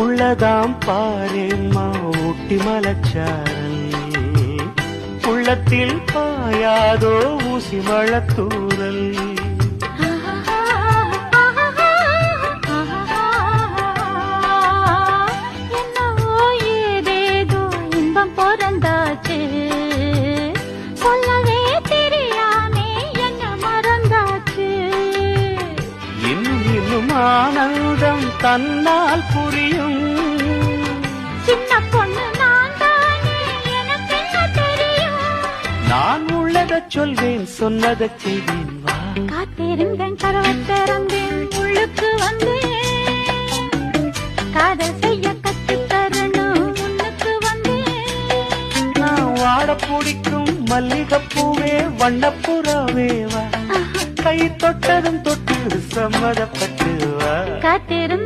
உள்ளதாம் பாரேம்மா ஊட்டி மலச்சாரல், உள்ளத்தில் பாயாதோ ஊசி மழத்தூரல். என்னவோ ஏதேதோ இன்பம் பிறந்தாச்சு, சொல்லவே தெரியாமே என்ன மறந்தாச்சு. இன்னும் ஆனந்தம் தன்னால் புரியும். சின்ன பொண்ணு நான் தானே, எனக்கு என்ன தெரியும். நான் உள்ளதை சொல்வேன், சொன்னதை செய்வேன். வா காத்திருந்தேன், கதவை திறந்தேன், உள்ளுக்கு வந்தேன். காதல் செய்ய கற்றுத் தரணும், உன்னுக்கு வந்தேன். நான் வாட பிடிக்கும் மல்லிகைப்பூவே வண்ணப்புறாவே வா, கை தொட்டதும் தொட்டு சம்மதப்பட்டு வா. காத்திருந்தேன்